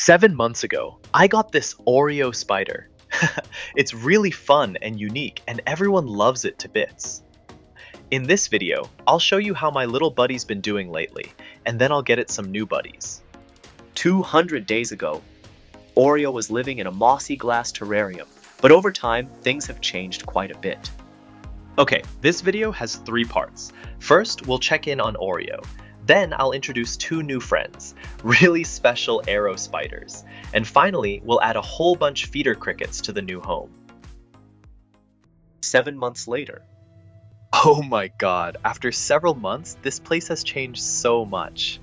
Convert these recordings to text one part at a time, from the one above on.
7 months ago, I got this Oreo spider. It's really fun and unique, and everyone loves it to bits. In this video, I'll show you how my little buddy's been doing lately, and then I'll get it some new buddies. 200 days ago, Oreo was living in a mossy glass terrarium, but over time, things have changed quite a bit. Okay, this video has 3 parts. First, we'll check in on Oreo. Then I'll introduce 2 new friends, really special arrow spiders. And finally, we'll add a whole bunch feeder crickets to the new home. 7 months later, Oh my god, after several months, this place has changed so much.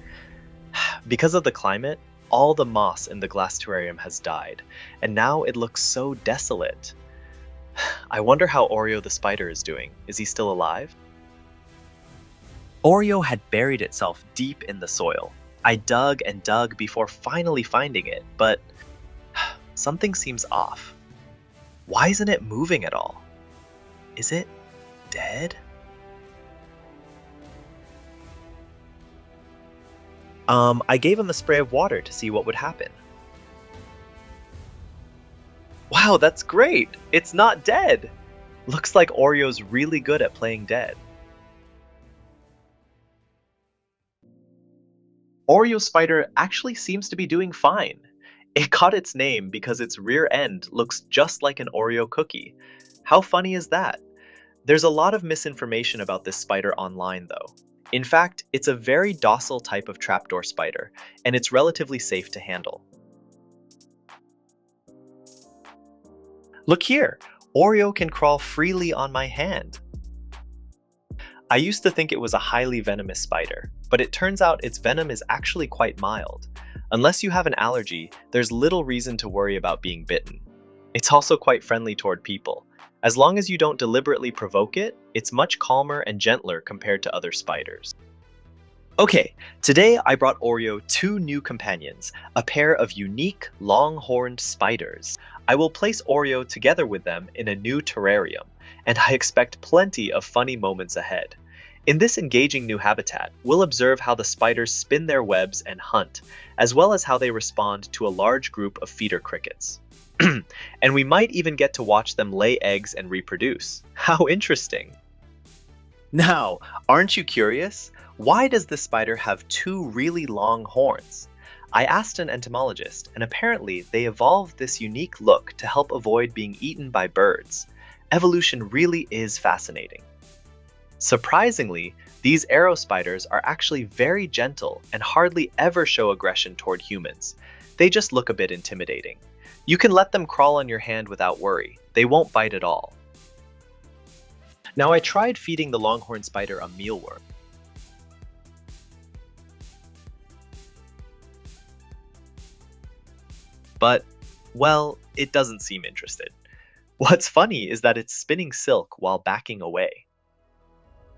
Because of the climate, all the moss in the glass terrarium has died, and now it looks so desolate. I wonder how Oreo the spider is doing. Is he still alive? Oreo had buried itself deep in the soil. I dug and dug before finally finding it, but something seems off. Why isn't it moving at all? Is it dead? I gave him a spray of water to see what would happen. Wow, that's great! It's not dead! Looks like Oreo's really good at playing dead. Oreo spider actually seems to be doing fine. It got its name because its rear end looks just like an Oreo cookie. How funny is that? There's a lot of misinformation about this spider online though. In fact, it's a very docile type of trapdoor spider, and it's relatively safe to handle. Look here! Oreo can crawl freely on my hand. I used to think it was a highly venomous spider, but it turns out its venom is actually quite mild. Unless you have an allergy, there's little reason to worry about being bitten. It's also quite friendly toward people. As long as you don't deliberately provoke it, it's much calmer and gentler compared to other spiders. Okay, today I brought Oreo 2 new companions, a pair of unique, long-horned spiders. I will place Oreo together with them in a new terrarium, and I expect plenty of funny moments ahead. In this engaging new habitat, we'll observe how the spiders spin their webs and hunt, as well as how they respond to a large group of feeder crickets. And we might even get to watch them lay eggs and reproduce. How interesting! Now, aren't you curious? Why does this spider have 2 really long horns? I asked an entomologist, and apparently they evolved this unique look to help avoid being eaten by birds. Evolution really is fascinating. Surprisingly, these arrow spiders are actually very gentle and hardly ever show aggression toward humans. They just look a bit intimidating. You can let them crawl on your hand without worry. They won't bite at all. Now I tried feeding the longhorn spider a mealworm. But, well, it doesn't seem interested. What's funny is that it's spinning silk while backing away.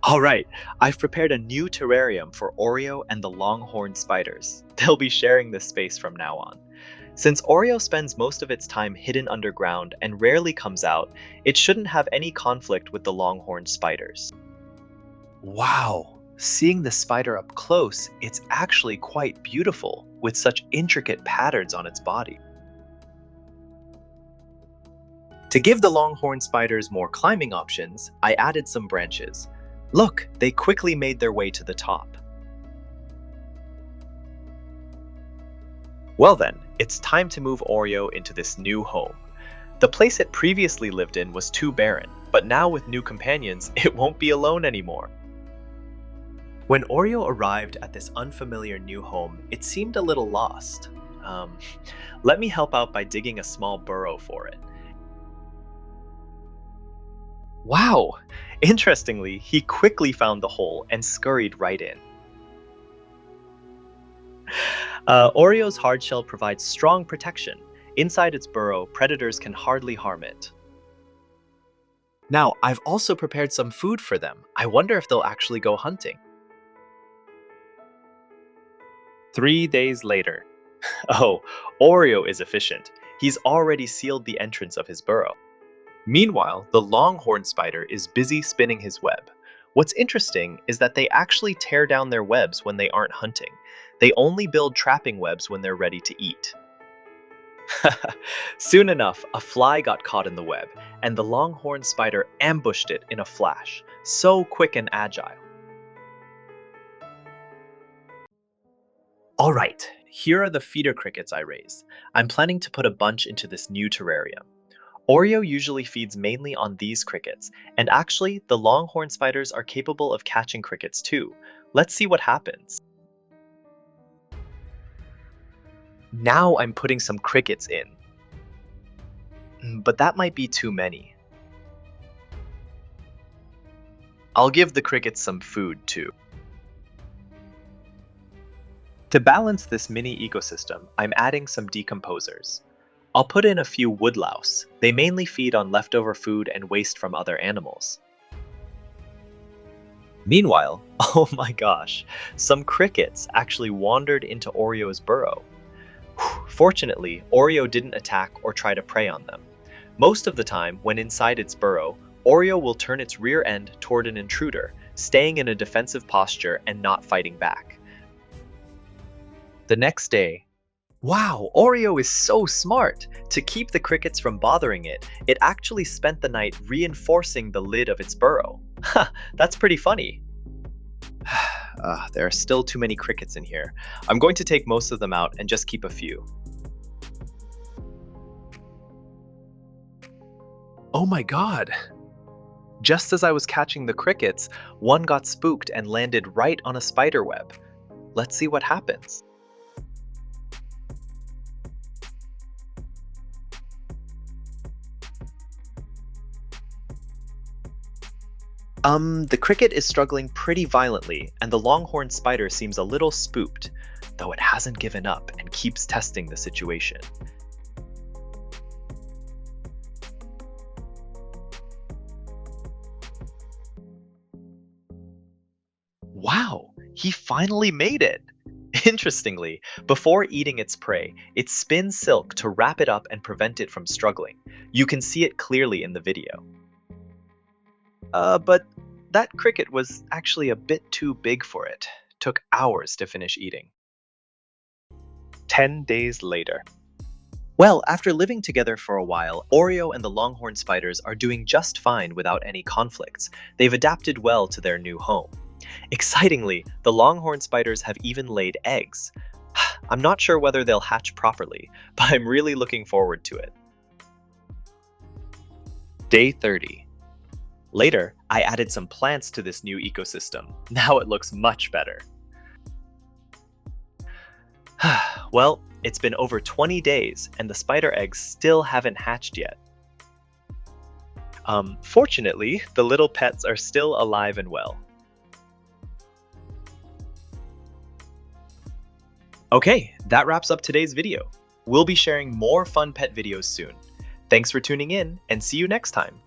Alright, I've prepared a new terrarium for Oreo and the longhorn spiders. They'll be sharing this space from now on. Since Oreo spends most of its time hidden underground and rarely comes out, it shouldn't have any conflict with the longhorn spiders. Wow, seeing the spider up close, it's actually quite beautiful, with such intricate patterns on its body. To give the longhorn spiders more climbing options, I added some branches. Look, they quickly made their way to the top. Well then, it's time to move Oreo into this new home. The place it previously lived in was too barren, but now with new companions, it won't be alone anymore. When Oreo arrived at this unfamiliar new home, it seemed a little lost. Let me help out by digging a small burrow for it. Wow! Interestingly, he quickly found the hole and scurried right in. Oreo's hard shell provides strong protection. Inside its burrow, predators can hardly harm it. Now, I've also prepared some food for them. I wonder if they'll actually go hunting. 3 days later. Oh, Oreo is efficient. He's already sealed the entrance of his burrow. Meanwhile, the longhorn spider is busy spinning his web. What's interesting is that they actually tear down their webs when they aren't hunting. They only build trapping webs when they're ready to eat. Soon enough, a fly got caught in the web, and the longhorn spider ambushed it in a flash, so quick and agile. All right, here are the feeder crickets I raised. I'm planning to put a bunch into this new terrarium. Oreo usually feeds mainly on these crickets, and actually, the longhorn spiders are capable of catching crickets too. Let's see what happens. Now I'm putting some crickets in. But that might be too many. I'll give the crickets some food too. To balance this mini ecosystem, I'm adding some decomposers. I'll put in a few woodlouse. They mainly feed on leftover food and waste from other animals. Meanwhile, oh my gosh, some crickets actually wandered into Oreo's burrow. Fortunately, Oreo didn't attack or try to prey on them. Most of the time, when inside its burrow, Oreo will turn its rear end toward an intruder, staying in a defensive posture and not fighting back. The next day, wow, Oreo is so smart! To keep the crickets from bothering it, it actually spent the night reinforcing the lid of its burrow. Ha, that's pretty funny. There are still too many crickets in here. I'm going to take most of them out and just keep a few. Oh my god! Just as I was catching the crickets, one got spooked and landed right on a spider web. Let's see what happens. The cricket is struggling pretty violently, and the longhorn spider seems a little spooked, though it hasn't given up and keeps testing the situation. Wow, he finally made it! Interestingly, before eating its prey, it spins silk to wrap it up and prevent it from struggling. You can see it clearly in the video. But that cricket was actually a bit too big for it. Took hours to finish eating. 10 days later. Well, after living together for a while, Oreo and the longhorn spiders are doing just fine without any conflicts. They've adapted well to their new home. Excitingly, the longhorn spiders have even laid eggs. I'm not sure whether they'll hatch properly, but I'm really looking forward to it. Day 30. Later, I added some plants to this new ecosystem. Now it looks much better. Well, it's been over 20 days and the spider eggs still haven't hatched yet. Fortunately, the little pets are still alive and well. Okay, that wraps up today's video. We'll be sharing more fun pet videos soon. Thanks for tuning in and see you next time.